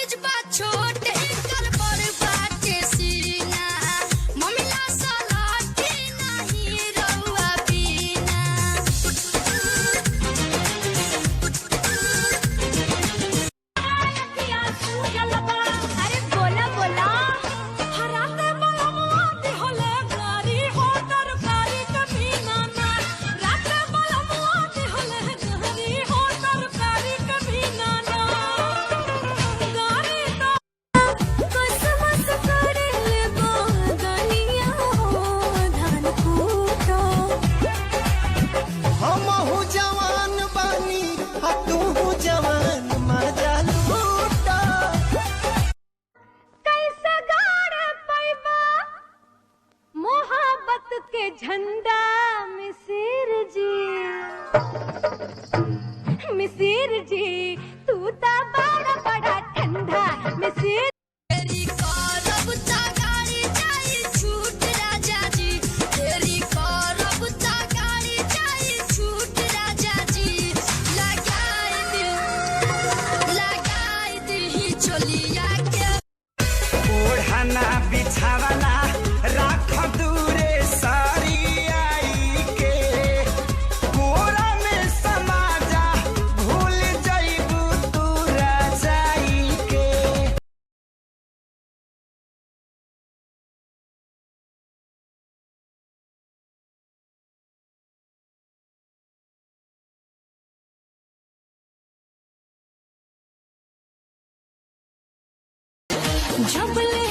size बा छोटे कर बड़ सीना मम्मीला सलाती नहीं रहुआ बिना अरे बोला बोला हराते बलमुआ होले गारी हो तरकारी कमीना ना राते बलमुआ होले गारी हो तरकारी कमीना ना गारी तो कसमस करे ले बादनिया हो धान कूटो हमहू जवान बानी तू जवान मजा लूटा कैसे गाड़े पैबा मोहब्बत के झंडा मिसिर जी तू ता बड़ा बड़ा ठंडा मिसिर तेरी करब ता गाड़ी जाई छूट राजा जी तेरी करब ता गाड़ी जाई छूट राजा जी लगाई दी चोलिया के ओढ़ना बिछावना राख दूरे सारी आई के कोरा में समा जा भूल जाइबू तू राजाई के जबले